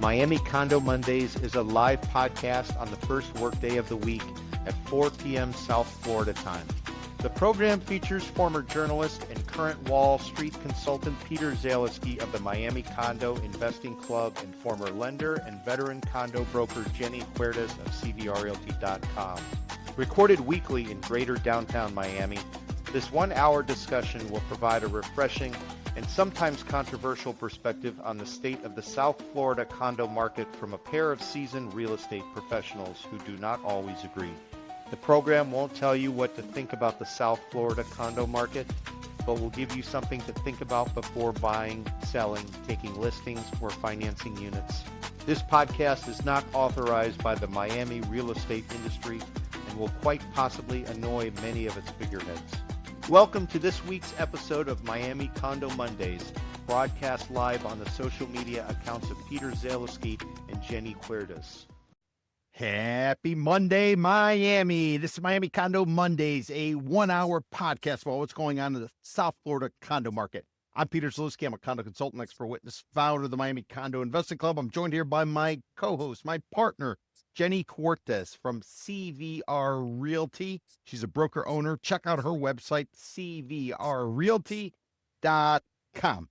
Miami Condo Mondays is a live podcast on the first workday of the week at 4 p.m. South Florida time. The program features former journalist and current Wall Street consultant Peter Zaleski of the Miami Condo Investing Club and former lender and veteran condo broker Jenny Huertas of CVRRealty.com. Recorded weekly in greater downtown Miami, this 1-hour discussion will provide a refreshing and sometimes controversial perspective on the state of the South Florida condo market from a pair of seasoned real estate professionals who do not always agree. The program won't tell you what to think about the South Florida condo market, but will give you something to think about before buying, selling, taking listings, or financing units. This podcast is not authorized by the Miami real estate industry and will quite possibly annoy many of its figureheads. Welcome to this week's episode of Miami Condo Mondays, broadcast live on the social media accounts of Peter Zaleski and Jenny Huertas. Happy Monday, Miami. This is Miami Condo Mondays, a 1-hour podcast about what's going on in the South Florida condo market. I'm Peter Zaleski. I'm a condo consultant, expert witness, founder of the Miami Condo Investing Club. I'm joined here by my co-host, my partner, Jenny Huertas from CVR Realty. She's a broker owner. Check out her website, cvrrealty.com.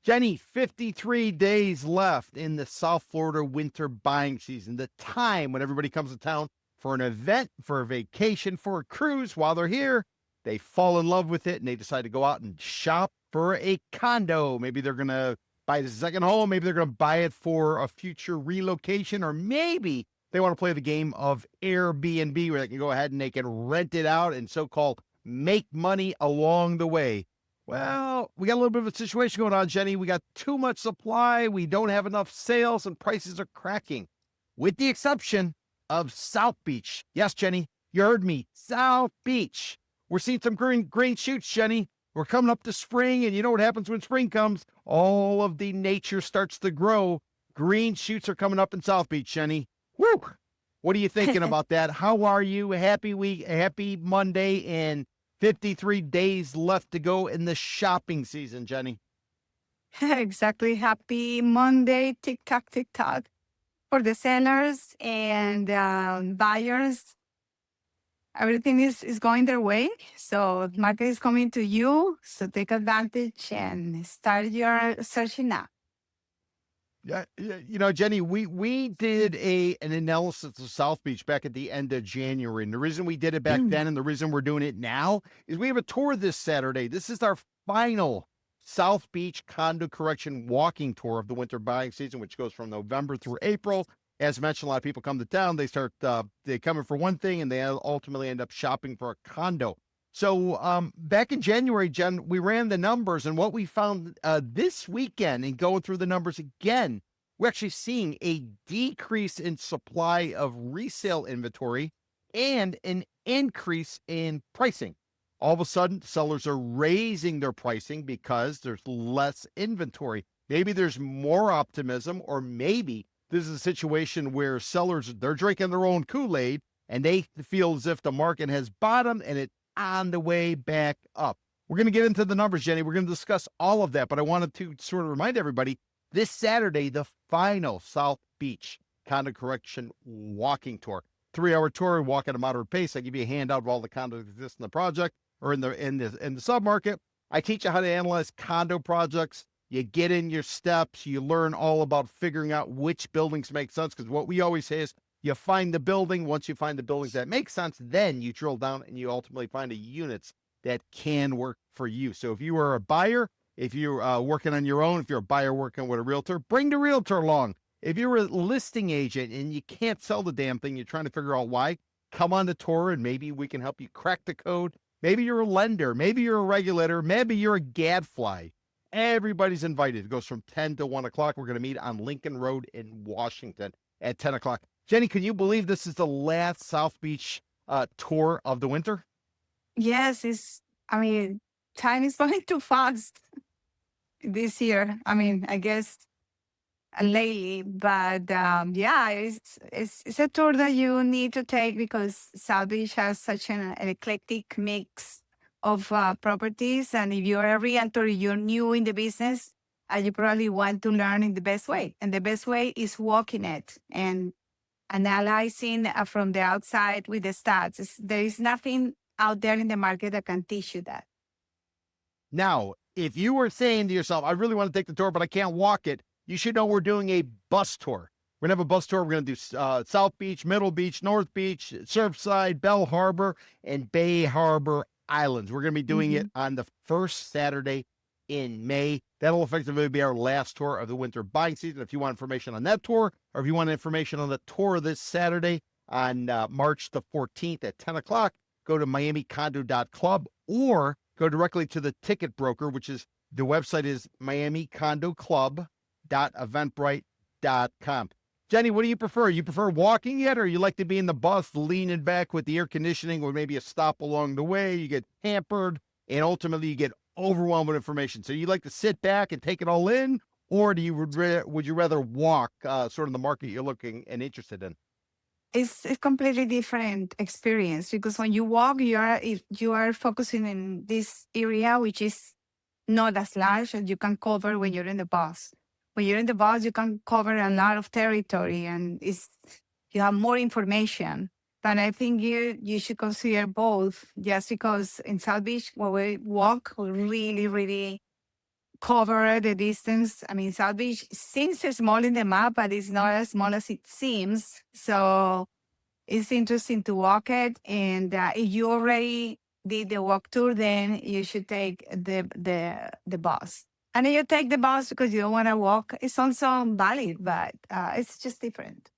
Jenny, 53 days left in the South Florida winter buying season, the time when everybody comes to town for an event, for a vacation, for a cruise. While they're here, they fall in love with it and they decide to go out and shop for a condo. Maybe they're going to buy the second home. Maybe they're going to buy it for a future relocation, or maybe they want to play the game of Airbnb where they can go ahead and they can rent it out and so-called make money along the way. Well, we got a little bit of a situation going on, Jenny. We got too much supply. We don't have enough sales and prices are cracking, with the exception of South Beach. Yes, Jenny, you heard me. South Beach. We're seeing some green shoots, Jenny. We're coming up to spring, and you know what happens when spring comes? All of the nature starts to grow. Green shoots are coming up in South Beach, Jenny. Woo! What are you thinking about that? How are you? Happy week, happy Monday, and 53 days left to go in the shopping season, Jenny. Exactly. Happy Monday, tick-tock, tick-tock for the sellers and buyers. Everything is going their way. So the market is coming to you. So take advantage and start your searching now. Yeah, you know, Jenny, we did an analysis of South Beach back at the end of January. And the reason we did it back then and the reason we're doing it now is we have a tour this Saturday. This is our final South Beach condo correction walking tour of the winter buying season, which goes from November through April. As mentioned, a lot of people come to town. They start, they come in for one thing and they ultimately end up shopping for a condo. So back in January, Jen, we ran the numbers, and what we found this weekend, and going through the numbers again, we're actually seeing a decrease in supply of resale inventory and an increase in pricing. All of a sudden, sellers are raising their pricing because there's less inventory. Maybe there's more optimism, or maybe this is a situation where sellers, they're drinking their own Kool-Aid, and they feel as if the market has bottomed and it's on the way back up. We're going to get into the numbers, Jenny. We're going to discuss all of that, but I wanted to sort of remind everybody, this Saturday, the final South Beach condo correction walking tour. 3-hour tour, walk at a moderate pace. I give you a handout of all the condos that exist in the project or in the submarket. I teach you how to analyze condo projects. You get in your steps. You learn all about figuring out which buildings make sense, because what we always say is, you find the building. Once you find the buildings that make sense, then you drill down and you ultimately find the units that can work for you. So if you are a buyer, if you're working on your own, if you're a buyer working with a realtor, bring the realtor along. If you're a listing agent and you can't sell the damn thing, you're trying to figure out why, come on the tour and maybe we can help you crack the code. Maybe you're a lender. Maybe you're a regulator. Maybe you're a gadfly. Everybody's invited. It goes from 10 to 1 o'clock. We're going to meet on Lincoln Road in Washington at 10 o'clock. Jenny, can you believe this is the last South Beach tour of the winter? Yes, time is going too fast this year. I guess lately, but it's a tour that you need to take because South Beach has such an eclectic mix of properties. And if you're a realtor, you're new in the business, you probably want to learn in the best way. And the best way is walking it and analyzing from the outside with the stats. There is nothing out there in the market that can teach you that. Now, if you were saying to yourself, I really want to take the tour, but I can't walk it, you should know we're doing a bus tour. We're going to have a bus tour. We're going to do South Beach, Middle Beach, North Beach, Surfside, Bell Harbor, and Bay Harbor Islands. We're going to be doing it on the first Saturday in May. That'll effectively be our last tour of the winter buying season. If you want information on that tour, or if you want information on the tour this Saturday on March the 14th at 10 o'clock, go to miamicondo.club or go directly to the ticket broker, which is, the website is miamicondoclub.eventbrite.com. Jenny, what do you prefer? You prefer walking it, or you like to be in the bus leaning back with the air conditioning, or maybe a stop along the way? You get hampered, and ultimately you get overwhelmed with information. So you like to sit back and take it all in, or would you rather walk sort of the market you're looking and interested in? It's a completely different experience, because when you walk, you are focusing in this area, which is not as large as you can cover when you're in the bus. When you're in the bus, you can cover a lot of territory, and you have more information. But I think you should consider both, just because in South Beach, when we walk, we really, really cover the distance. I mean, South Beach seems small in the map, but it's not as small as it seems. So it's interesting to walk it. And if you already did the walk tour, then you should take the bus. And if you take the bus because you don't want to walk, it's also valid, but it's just different.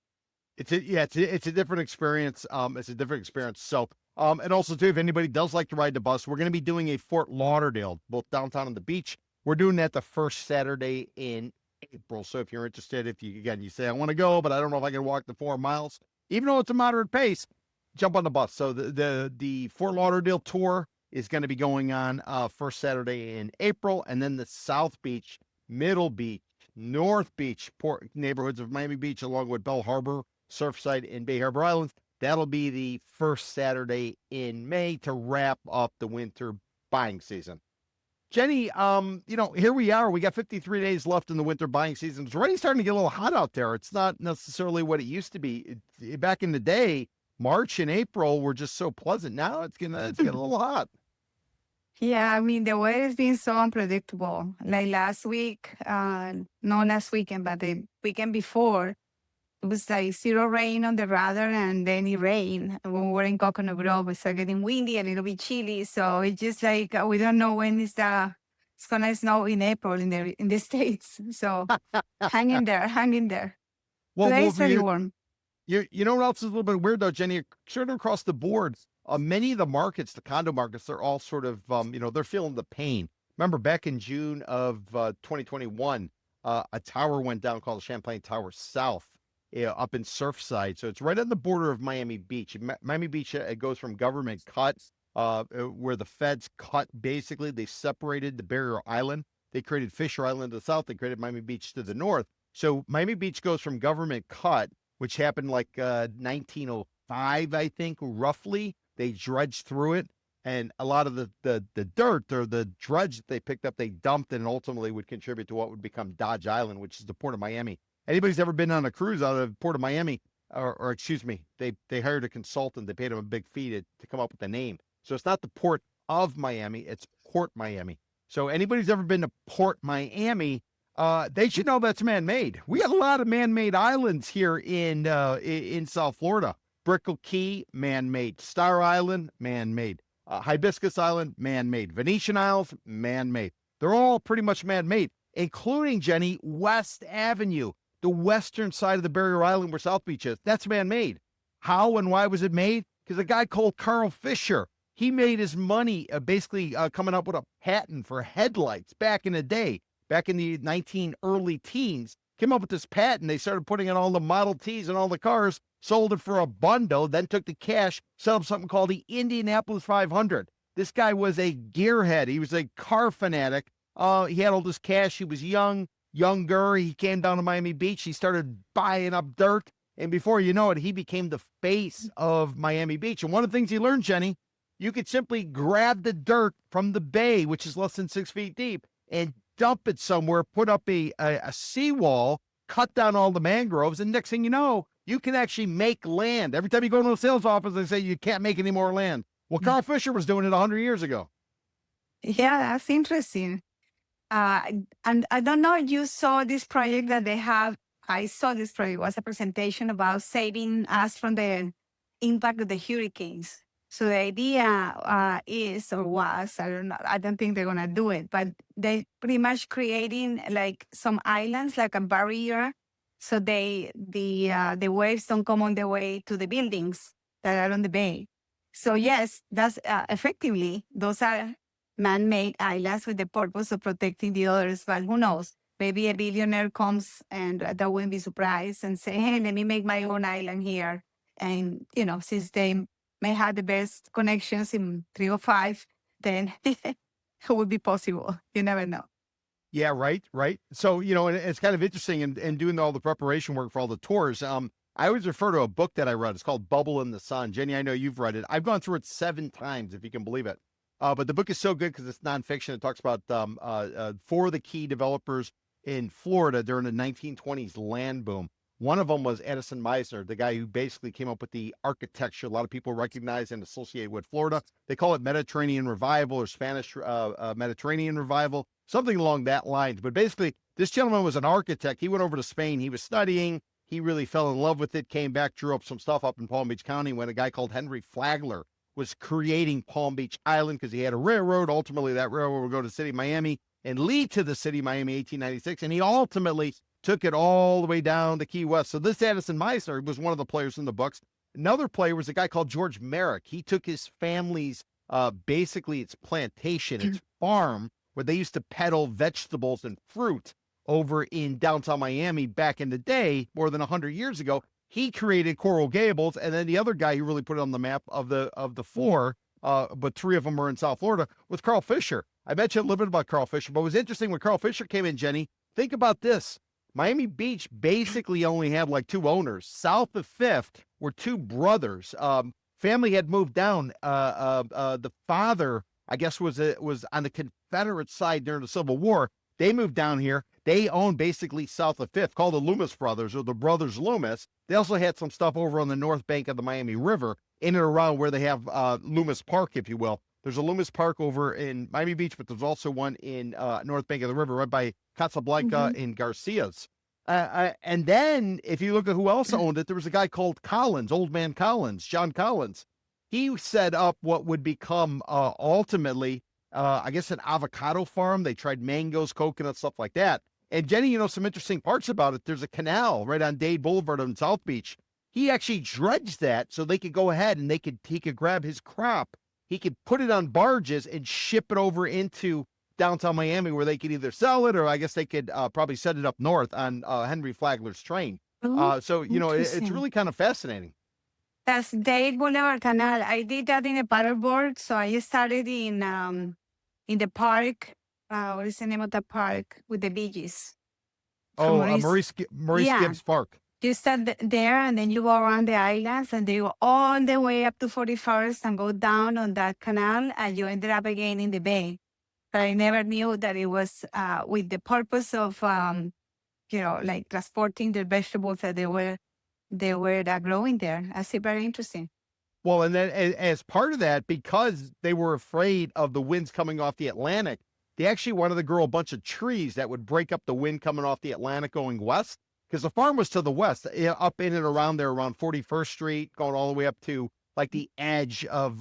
It's a different experience. It's a different experience. So, and also too, if anybody does like to ride the bus, we're going to be doing a Fort Lauderdale, both downtown and the beach. We're doing that the first Saturday in April. So if you're interested, if you say, I want to go, but I don't know if I can walk the 4 miles, even though it's a moderate pace, jump on the bus. So the Fort Lauderdale tour is going to be going on first Saturday in April, and then the South Beach, Middle Beach, North Beach neighborhoods of Miami Beach, along with Bell Harbor, Surfside, and Bay Harbor Islands. That'll be the first Saturday in May to wrap up the winter buying season. Jenny, here we are. We got 53 days left in the winter buying season. It's already starting to get a little hot out there. It's not necessarily what it used to be. Back in the day, March and April were just so pleasant. Now it's getting a little hot. Yeah, I mean, the weather has been so unpredictable. Like last week, not last weekend, but the weekend before, it was like zero rain on the radar, and then it rained. When we were in Coconut Grove, it started getting windy and a little bit chilly. So it's just like we don't know when it's gonna snow in April in the States. So hang in there. Well, today it's very warm. You know what else is a little bit weird though, Jenny? Sort of across the board, many of the markets, the condo markets, they're all sort of they're feeling the pain. Remember back in June of 2021, a tower went down called the Champlain Tower South. Up in Surfside. So it's right on the border of Miami Beach. Miami Beach, it goes from government cut, where the feds cut, basically. They separated the barrier island. They created Fisher Island to the south. They created Miami Beach to the north. So Miami Beach goes from government cut, which happened like 1905, I think, roughly. They dredged through it. And a lot of the dirt or the dredge that they picked up, they dumped and ultimately would contribute to what would become Dodge Island, which is the port of Miami. Anybody's ever been on a cruise out of Port of Miami, or excuse me, they hired a consultant. They paid him a big fee to come up with the name. So it's not the Port of Miami, it's Port Miami. So anybody's ever been to Port Miami, they should know that's man-made. We got a lot of man-made islands here in South Florida. Brickell Key, man-made. Star Island, man-made. Hibiscus Island, man-made. Venetian Isles, man-made. They're all pretty much man-made, including, Jenny, West Avenue. The western side of the barrier island where South Beach is, that's man-made. How and why was it made? Because a guy called Carl Fisher, he made his money basically coming up with a patent for headlights back in the day, back in the early teens, came up with this patent. They started putting in all the Model Ts and all the cars, sold it for a bundle, then took the cash, set up something called the Indianapolis 500. This guy was a gearhead. He was a car fanatic. He had all this cash. He was younger. He came down to Miami Beach. He started buying up dirt. And before you know it, he became the face of Miami Beach. And one of the things he learned, Jenny, you could simply grab the dirt from the bay, which is less than 6 feet deep, and dump it somewhere, put up a seawall, cut down all the mangroves, and next thing you know, you can actually make land. Every time you go to a sales office, they say you can't make any more land. Well, Carl Fisher was doing it 100 years ago. Yeah, that's interesting. And I don't know if you saw this project that they have. I saw this project. It was a presentation about saving us from the impact of the hurricanes. So the idea is or was, I don't know, I don't think they're gonna do it, but they pretty much creating like some islands, like a barrier, so the waves don't come on the way to the buildings that are on the bay. So yes, that's effectively those are man-made islands with the purpose of protecting the others. But who knows? Maybe a billionaire comes and that wouldn't be surprised and say, hey, let me make my own island here. And, since they may have the best connections in 305, then it would be possible. You never know. Yeah, right. So, and it's kind of interesting and doing all the preparation work for all the tours. I always refer to a book that I read. It's called Bubble in the Sun. Jenny, I know you've read it. I've gone through it 7 times, if you can believe it. But the book is so good because it's nonfiction. It talks about 4 of the key developers in Florida during the 1920s land boom. One of them was Edison Meisner, the guy who basically came up with the architecture a lot of people recognize and associate with Florida. They call it Mediterranean Revival or Spanish Mediterranean Revival, something along that lines. But basically, this gentleman was an architect. He went over to Spain. He was studying. He really fell in love with it, came back, drew up some stuff up in Palm Beach County when a guy called Henry Flagler was creating Palm Beach Island because he had a railroad. Ultimately, that railroad would go to the city of Miami and lead to the city of Miami 1896. And he ultimately took it all the way down to Key West. So this Edison Meisner was one of the players in the books. Another player was a guy called George Merrick. He took his family's, basically its plantation, its farm, where they used to peddle vegetables and fruit over in downtown Miami back in the day, more than 100 years ago. He created Coral Gables, and then the other guy who really put it on the map of the 4, but 3 of them are in South Florida, was Carl Fisher. I mentioned a little bit about Carl Fisher, but it was interesting when Carl Fisher came in, Jenny. Think about this. Miami Beach basically only had like 2 owners. South of 5th were 2 brothers. Family had moved down. The father, I guess, was on the Confederate side during the Civil War. They moved down here. They owned basically south of 5th, called the Loomis Brothers or the Brothers Loomis. They also had some stuff over on the north bank of the Miami River, in and around where they have Loomis Park, if you will. There's a Loomis Park over in Miami Beach, but there's also one in north bank of the river, right by Casablanca in Garcias. And then if you look at who else owned it, there was a guy called Collins, Old Man Collins, John Collins. He set up what would become ultimately, I guess, an avocado farm. They tried mangoes, coconuts, stuff like that. And Jenny, some interesting parts about it. There's a canal right on Dade Boulevard on South Beach. He actually dredged that so they could go ahead and he could grab his crop. He could put it on barges and ship it over into downtown Miami where they could either sell it or I guess they could probably set it up north on Henry Flagler's train. So, it's really kind of fascinating. That's Dade Boulevard Canal. I did that in a paddleboard. So I started in the park. What is the name of the park with the beaches? Maurice Gibbs Park. You start there and then you go around the islands and you go all the way up to 41st and go down on that canal and you ended up again in the bay. But I never knew that it was with the purpose of, like transporting the vegetables that they were growing there. I see, very interesting. Well, and then as part of that, because they were afraid of the winds coming off the Atlantic, they actually wanted to grow a bunch of trees that would break up the wind coming off the Atlantic going west, because the farm was to the west, up in and around there, around 41st Street, going all the way up to like the edge of,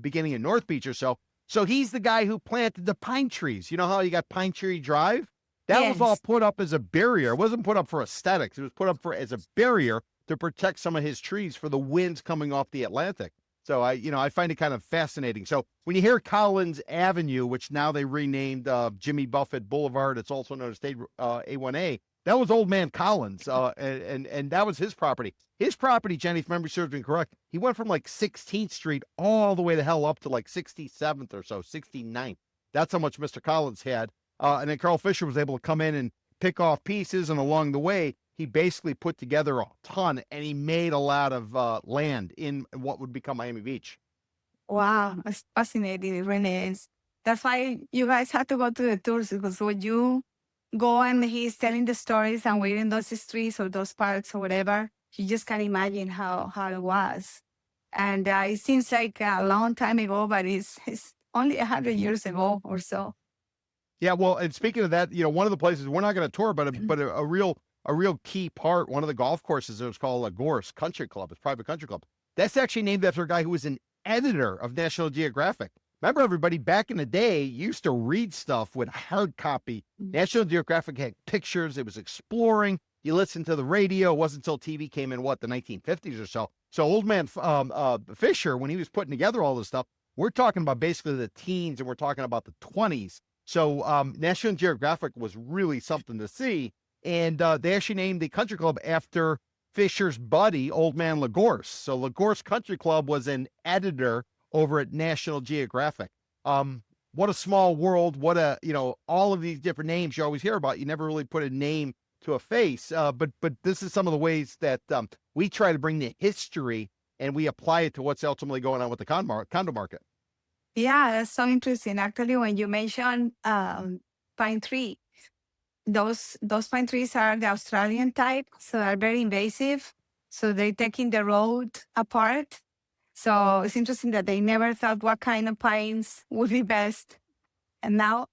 beginning in North Beach or so. So he's the guy who planted the pine trees. You know how you got Pine Tree Drive? That was all put up as a barrier. It wasn't put up for aesthetics. It was put up as a barrier to protect some of his trees for the winds coming off the Atlantic. So I find it kind of fascinating. So when you hear Collins Avenue, which now they renamed Jimmy Buffett Boulevard, it's also known as State A1A. That was Old Man Collins, and that was his property. His property, Jenny, if memory serves me correct, he went from like 16th Street all the way the hell up to like 67th or so, 69th. That's how much Mr. Collins had. And then Carl Fisher was able to come in and pick off pieces, and along the way, he basically put together a ton, and he made a lot of land in what would become Miami Beach. Wow, that's fascinating. It really is. That's why you guys have to go to the tours, because when you go and he's telling the stories and we're in those streets or those parks or whatever, you just can't imagine how it was. And it seems like a long time ago, but it's only 100 years ago or so. Yeah, well, and speaking of that, one of the places we're not going to tour, but a real key part, one of the golf courses, it was called Lagorce Country Club. It's a private country club. That's actually named after a guy who was an editor of National Geographic. Remember, everybody, back in the day, you used to read stuff with hard copy. National Geographic had pictures. It was exploring. You listened to the radio. It wasn't until TV came in, the 1950s or so. So old man Fisher, when he was putting together all this stuff, we're talking about basically the teens, and we're talking about the 20s. So National Geographic was really something to see. And they actually named the country club after Fisher's buddy, old man Lagorce. So Lagorce Country Club was an editor over at National Geographic. What a small world. What all of these different names you always hear about. You never really put a name to a face. But this is some of the ways that we try to bring the history and we apply it to what's ultimately going on with the condo market. Yeah, that's so interesting. Actually, when you mention pine tree, those pine trees are the Australian type, so they're very invasive. So they're taking the road apart. So it's interesting that they never thought what kind of pines would be best. And now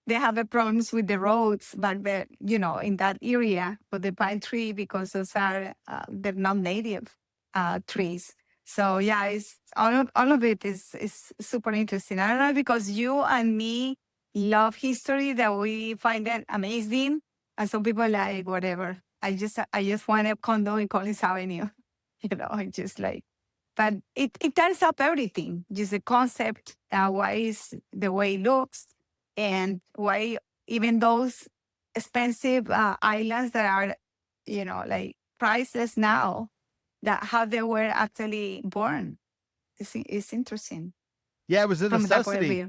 they have problems with the roads back there, in that area for the pine tree, because those are, they're not native trees. So yeah, it's all of it is super interesting. I don't know, because you and me love history, that we find it amazing. And some people like, whatever. I just want a condo in Collins Avenue. But it tells up everything. Just the concept, why is the way it looks, and why even those expensive islands that are, priceless now, that how they were actually born. It's interesting. Yeah, it was a necessity.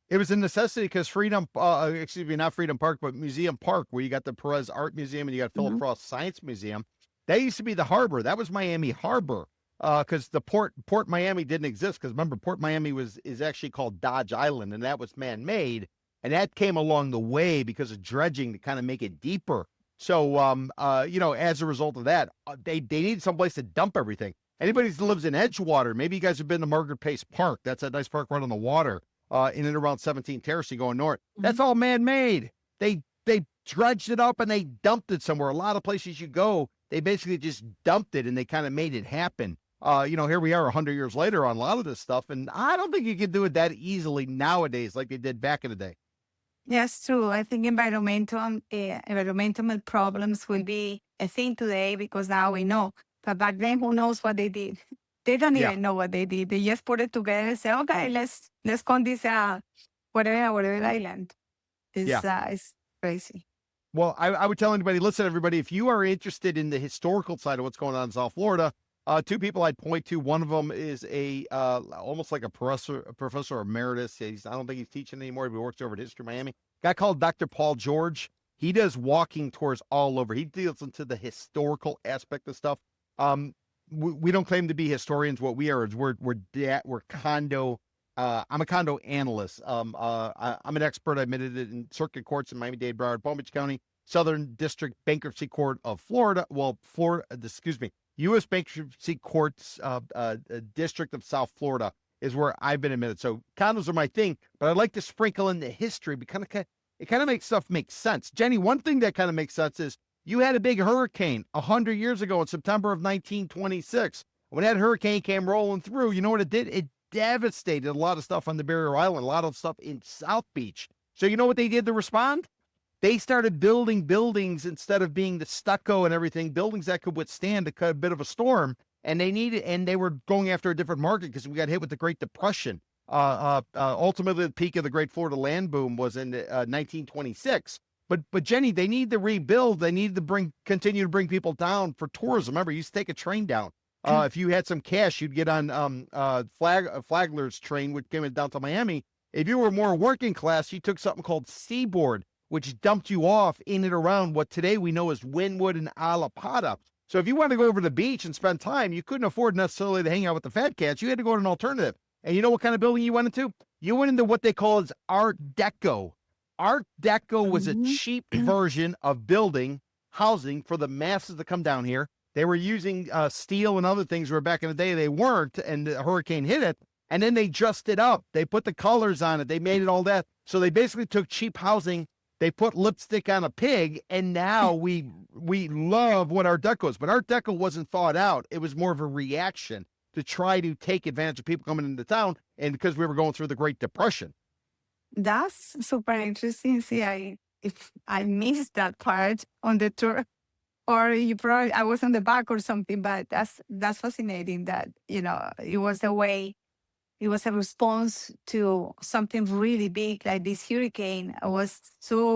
It was a necessity because not Freedom Park, but Museum Park, where you got the Perez Art Museum and you got Philip Frost Science Museum. That used to be the harbor. That was Miami Harbor. Because the Port Miami didn't exist. Because remember, Port Miami is actually called Dodge Island, and that was man-made. And that came along the way because of dredging to kind of make it deeper. So, as a result of that, they need someplace to dump everything. Anybody that lives in Edgewater, maybe you guys have been to Margaret Pace Park. That's a nice park right on the water, in and around 17th Terrace, going north. That's all man-made. They dredged it up and they dumped it somewhere. A lot of places you go, they basically just dumped it and they kind of made it happen. Here we are 100 years later on a lot of this stuff, and I don't think you can do it that easily nowadays like they did back in the day. Yes, true. I think environmental problems will be a thing today because now we know. But back then, who knows what they did? They don't even know what they did. They just put it together and say, okay, let's call this whatever island. It's crazy. Well, I would tell anybody, listen, everybody, if you are interested in the historical side of what's going on in South Florida, two people I'd point to. One of them is almost like a professor emeritus. I don't think he's teaching anymore, but he works over at History Miami. A guy called Dr. Paul George. He does walking tours all over. He deals into the historical aspect of stuff. We don't claim to be historians. What we are is we're condo. I'm a condo analyst. I'm an expert. I admitted it in circuit courts in Miami-Dade, Broward, Palm Beach County, Southern District Bankruptcy Court of Florida. U.S. Bankruptcy Court's District of South Florida is where I've been admitted. So condos are my thing, but I'd like to sprinkle in the history because it kind of makes stuff make sense. Jenny, one thing that kind of makes sense is you had a big hurricane 100 years ago in September of 1926. When that hurricane came rolling through, you know what it did? It devastated a lot of stuff on the Barrier Island, a lot of stuff in South Beach. So you know what they did to respond? They started building buildings instead of being the stucco and everything, buildings that could withstand a bit of a storm. And they were going after a different market because we got hit with the Great Depression. Ultimately, the peak of the Great Florida Land Boom was in 1926. But Jenny, they need to rebuild. They need to continue to bring people down for tourism. Remember, you used to take a train down. If you had some cash, you'd get on Flagler's train, which came down to Miami. If you were more working class, you took something called Seaboard, which dumped you off in and around what today we know as Wynwood and Alapata. So if you wanted to go over to the beach and spend time, you couldn't afford necessarily to hang out with the fat cats. You had to go to an alternative. And you know what kind of building you went into? You went into what they call as Art Deco. Art Deco was a cheap version of building housing for the masses that come down here. They were using steel and other things where back in the day they weren't, and the hurricane hit it. And then they dressed it up. They put the colors on it. They made it all that. So they basically took cheap housing. They put lipstick on a pig, and now we love what Art Deco is. But Art Deco wasn't thought out. It was more of a reaction to try to take advantage of people coming into town, and because we were going through the Great Depression. That's super interesting. See, if I missed that part on the tour, or I was on the back or something, but that's fascinating that, it was a way, it was a response to something really big like this hurricane. I was so